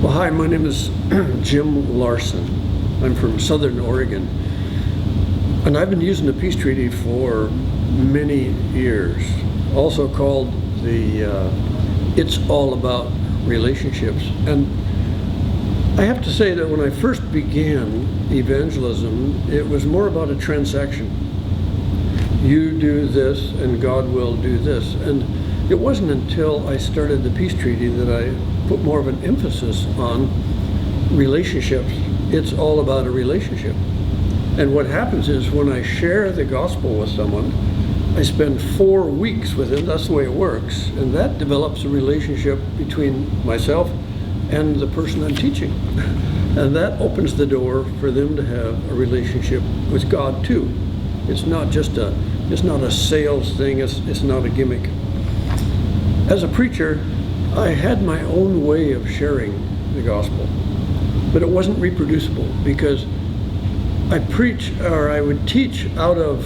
Well, hi, my name is Jim Larson. I'm from Southern Oregon. And I've been using the peace treaty for many years, also called the It's All About Relationships. And I have to say that when I first began evangelism, it was more about a transaction. You do this and God will do this. And it wasn't until I started the peace treaty that I put more of an emphasis on relationships. It's all about a relationship. And what happens is when I share the gospel with someone, I spend 4 weeks with them. That's the way it works. And that develops a relationship between myself and the person I'm teaching. And that opens the door for them to have a relationship with God too. It's not a sales thing, it's not a gimmick. As a preacher, I had my own way of sharing the gospel, but it wasn't reproducible because I would teach out of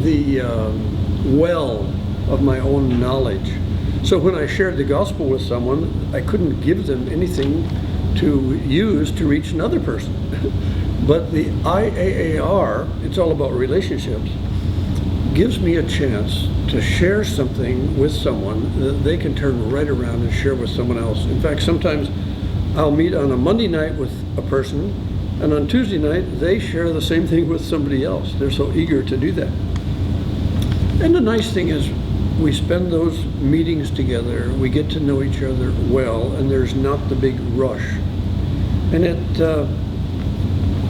the well of my own knowledge. So when I shared the gospel with someone, I couldn't give them anything to use to reach another person. But the IAAR, it's all about relationships, gives me a chance to share something with someone that they can turn right around and share with someone else. In fact, sometimes I'll meet on a Monday night with a person, and on Tuesday night, they share the same thing with somebody else. They're so eager to do that. And the nice thing is, we spend those meetings together, we get to know each other well, and there's not the big rush. And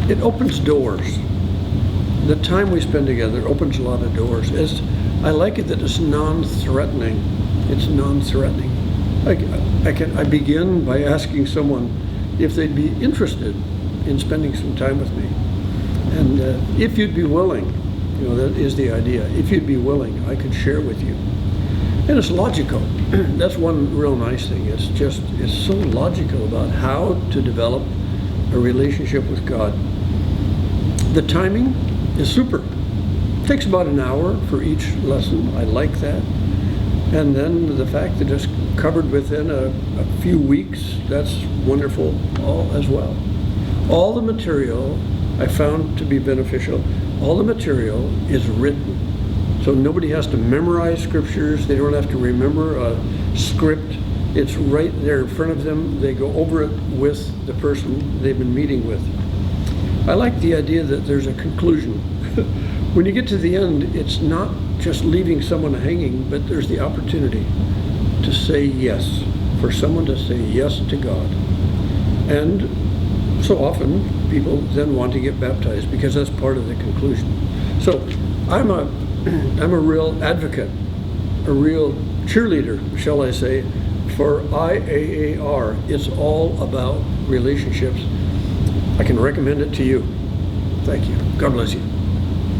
it opens doors. The time we spend together opens a lot of doors. I like it that it's non-threatening. It's non-threatening. I begin by asking someone if they'd be interested in spending some time with me. And if you'd be willing, that is the idea. If you'd be willing, I could share with you. And it's logical. That's one real nice thing. It's so logical about how to develop a relationship with God. The timing is super. It takes about an hour for each lesson. I like that. And then the fact that it's covered within a few weeks, that's wonderful as well. All the material I found to be beneficial. All the material is written. So nobody has to memorize scriptures. They don't have to remember a script. It's right there in front of them. They go over it with the person they've been meeting with. I like the idea that there's a conclusion. When you get to the end, it's not just leaving someone hanging, but there's the opportunity to say yes, for someone to say yes to God. And so often, people then want to get baptized because that's part of the conclusion. So I'm a real advocate, a real cheerleader, shall I say, for IAAR. It's all about relationships. I can recommend it to you. Thank you. God bless you.